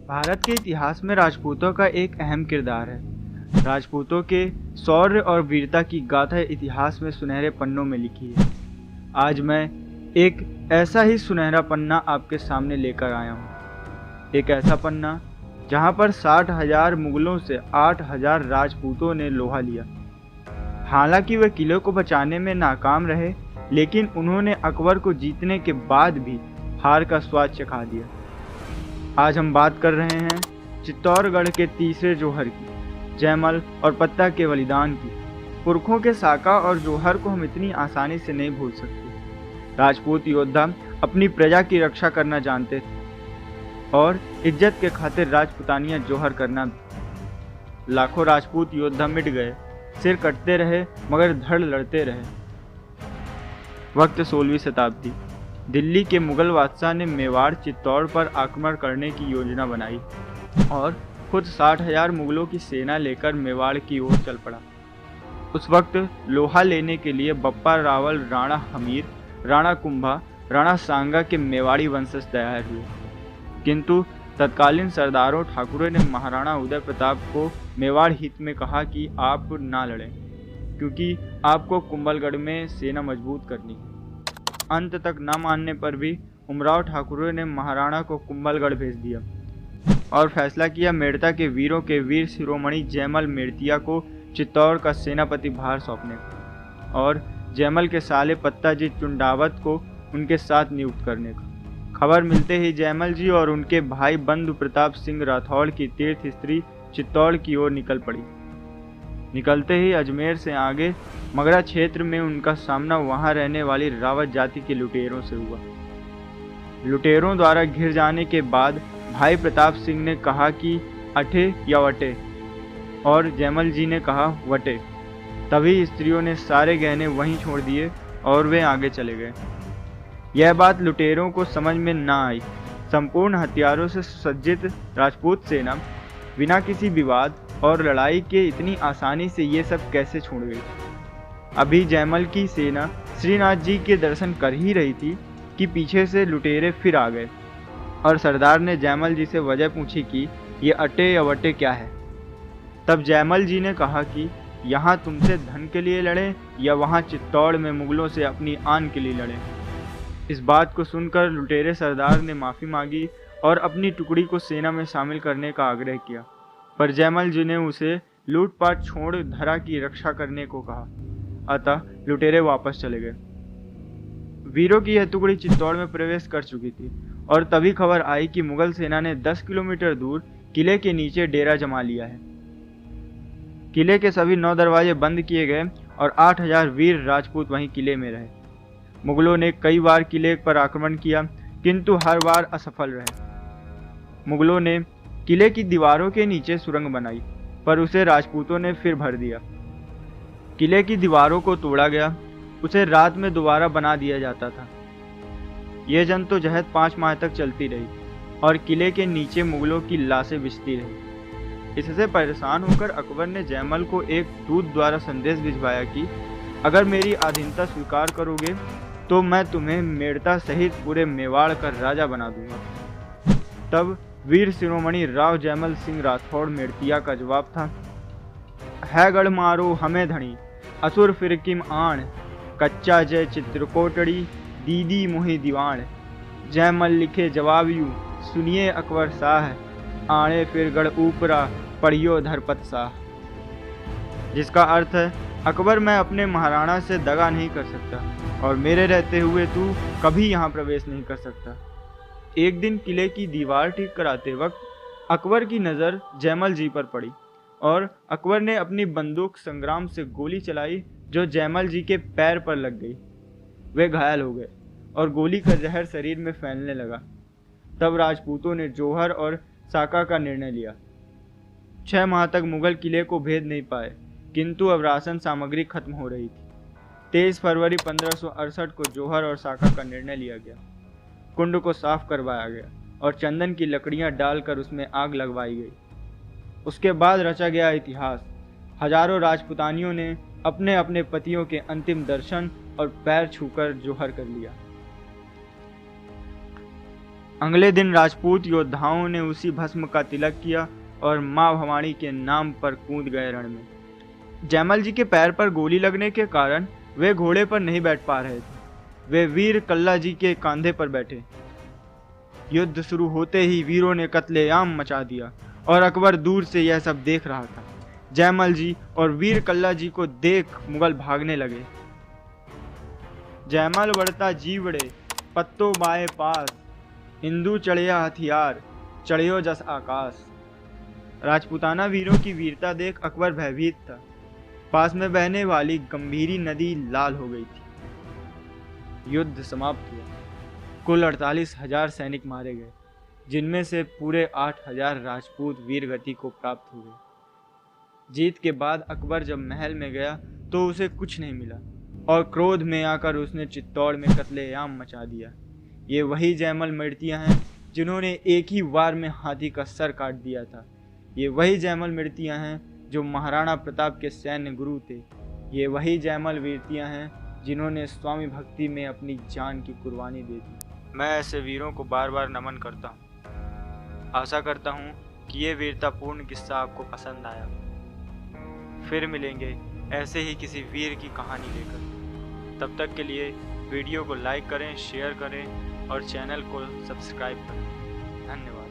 भारत के इतिहास में राजपूतों का एक अहम किरदार है। राजपूतों के शौर्य और वीरता की गाथा इतिहास में सुनहरे पन्नों में लिखी है। आज मैं एक ऐसा ही सुनहरा पन्ना आपके सामने लेकर आया हूँ। एक ऐसा पन्ना जहाँ पर 60,000 मुगलों से 8,000 राजपूतों ने लोहा लिया। हालांकि वे किले को बचाने में नाकाम रहे, लेकिन उन्होंने अकबर को जीतने के बाद भी हार का स्वाद चखा दिया। आज हम बात कर रहे हैं चित्तौड़गढ़ के तीसरे जौहर की, जयमल और पत्ता के बलिदान की। पुरखों के साका और जौहर को हम इतनी आसानी से नहीं भूल सकते। राजपूत योद्धा अपनी प्रजा की रक्षा करना जानते थे और इज्जत के खातिर राजपुतानियां जौहर करना भी। लाखों राजपूत योद्धा मिट गए, सिर कटते रहे मगर धड़ लड़ते रहे। वक्त 16वीं शताब्दी। दिल्ली के मुगल बादशाह ने मेवाड़ चित्तौड़ पर आक्रमण करने की योजना बनाई और खुद 60,000 मुगलों की सेना लेकर मेवाड़ की ओर चल पड़ा। उस वक्त लोहा लेने के लिए बप्पा रावल, राणा हमीर, राणा कुंभा, राणा सांगा के मेवाड़ी वंशज तैयार हुए, किंतु तत्कालीन सरदारों ठाकुरों ने महाराणा उदय प्रताप को मेवाड़ हित में कहा कि आप ना लड़ें, क्योंकि आपको कुंभलगढ़ में सेना मजबूत करनी है। अंत तक न मानने पर भी उमराव ठाकुरों ने महाराणा को कुंभलगढ़ भेज दिया और फैसला किया मेड़ता के वीरों के वीर शिरोमणि जयमल मेड़तिया को चित्तौड़ का सेनापति भार सौंपने का और जयमल के साले पत्ताजी चुंडावत को उनके साथ नियुक्त करने का। खबर मिलते ही जयमल जी और उनके भाई बंधु प्रताप सिंह राठौड़ की तीर्थ स्त्री चित्तौड़ की ओर निकल पड़ी। निकलते ही अजमेर से आगे मगरा क्षेत्र में उनका सामना वहां रहने वाली रावत जाति के लुटेरों से हुआ। लुटेरों द्वारा घिर जाने के बाद भाई प्रताप सिंह ने कहा कि अठे या वटे, और जयमल जी ने कहा वटे। तभी स्त्रियों ने सारे गहने वहीं छोड़ दिए और वे आगे चले गए। यह बात लुटेरों को समझ में न आई। संपूर्ण हथियारों से सुसज्जित राजपूत सेना बिना किसी विवाद और लड़ाई के इतनी आसानी से ये सब कैसे छोड़ गई। अभी जयमल की सेना श्रीनाथ जी के दर्शन कर ही रही थी कि पीछे से लुटेरे फिर आ गए और सरदार ने जयमल जी से वजह पूछी कि ये अटे या वटे क्या है। तब जयमल जी ने कहा कि यहाँ तुमसे धन के लिए लड़ें या वहाँ चित्तौड़ में मुगलों से अपनी आन के लिए लड़ें। इस बात को सुनकर लुटेरे सरदार ने माफ़ी मांगी और अपनी टुकड़ी को सेना में शामिल करने का आग्रह किया, पर जयमल जी ने उसे लूटपाट छोड़ धरा की रक्षा करने को कहा। अतः लुटेरे वापस चले गए। वीरों की यह टुकड़ी चित्तौड़ में प्रवेश कर चुकी थी और तभी खबर आई कि मुगल सेना ने 10 किलोमीटर दूर किले के नीचे डेरा जमा लिया है। किले के सभी 9 दरवाजे बंद किए गए और 8,000 वीर राजपूत वहीं किले में रहे। मुगलों ने कई बार किले पर आक्रमण किया, किंतु हर बार असफल रहे। मुगलों ने किले की दीवारों के नीचे सुरंग बनाई, पर उसे राजपूतों ने फिर भर दिया। किले की दीवारों को तोड़ा गया, उसे रात में दोबारा बना दिया जाता था। यह जद्दोजहद 5 माह तक चलती रही और किले के नीचे मुगलों की लाशें बिछती रही। इससे परेशान होकर अकबर ने जयमल को एक दूत द्वारा संदेश भिजवाया कि अगर मेरी अधीनता स्वीकार करोगे तो मैं तुम्हें मेड़ता सहित पूरे मेवाड़ का राजा बना दूंगा। तब वीर शिरोमणि राव जयमल सिंह राठौड़ मेड़तिया का जवाब था, है गढ़ मारो हमें धनी, असुर फिरकिम आण, कच्चा जय चित्रकोटड़ी, दीदी मोहि दीवाण। जयमल लिखे जवाब यूं, सुनिए अकबर शाह, आणे फिर गढ़ ऊपरा, पढ़ियो धरपत शाह। जिसका अर्थ है, अकबर मैं अपने महाराणा से दगा नहीं कर सकता और मेरे रहते हुए तू कभी यहाँ प्रवेश नहीं कर सकता। एक दिन किले की दीवार ठीक कराते वक्त अकबर की नज़र जयमल जी पर पड़ी और अकबर ने अपनी बंदूक संग्राम से गोली चलाई जो जयमल जी के पैर पर लग गई। वे घायल हो गए और गोली का जहर शरीर में फैलने लगा। तब राजपूतों ने जौहर और साका का निर्णय लिया। 6 माह तक मुगल किले को भेद नहीं पाए, किंतु अब राशन सामग्री खत्म हो रही थी। 23 फरवरी 1568 को जौहर और साका का निर्णय लिया गया। कुंड को साफ करवाया गया और चंदन की लकड़ियां डालकर उसमें आग लगवाई गई। उसके बाद रचा गया इतिहास। हजारों राजपुतानियों ने अपने अपने पतियों के अंतिम दर्शन और पैर छूकर जौहर कर लिया। अगले दिन राजपूत योद्धाओं ने उसी भस्म का तिलक किया और मां भवानी के नाम पर कूद गए रण में। जयमल जी के पैर पर गोली लगने के कारण वे घोड़े पर नहीं बैठ पा रहे थे। वे वीर कल्ला जी के कंधे पर बैठे। युद्ध शुरू होते ही वीरों ने कत्लेआम मचा दिया और अकबर दूर से यह सब देख रहा था। जयमल जी और वीर कल्ला जी को देख मुगल भागने लगे। जयमल बढ़ता जीवड़े पत्तो बाए पास, हिंदू चढ़िया हथियार चढ़ियो जस आकाश। राजपूताना वीरों की वीरता देख अकबर भयभीत था। पास में बहने वाली गंभीरी नदी लाल हो गई थी। युद्ध समाप्त हुआ। कुल 48,000 सैनिक मारे गए, जिनमें से पूरे 8,000 राजपूत वीरगति को प्राप्त हुए। जीत के बाद अकबर जब महल में गया तो उसे कुछ नहीं मिला और क्रोध में आकर उसने चित्तौड़ में कत्लेआम मचा दिया। ये वही जयमल मृतियां हैं जिन्होंने एक ही वार में हाथी का सर काट दिया था। ये वही जयमल मृतियां हैं जो महाराणा प्रताप के सैन्य गुरु थे। ये वही जयमल वीरतियां हैं जिन्होंने स्वामी भक्ति में अपनी जान की कुर्बानी दे दी। मैं ऐसे वीरों को बार बार नमन करता हूँ। आशा करता हूँ कि ये वीरतापूर्ण किस्सा आपको पसंद आया। फिर मिलेंगे ऐसे ही किसी वीर की कहानी लेकर। तब तक के लिए वीडियो को लाइक करें, शेयर करें और चैनल को सब्सक्राइब करें। धन्यवाद।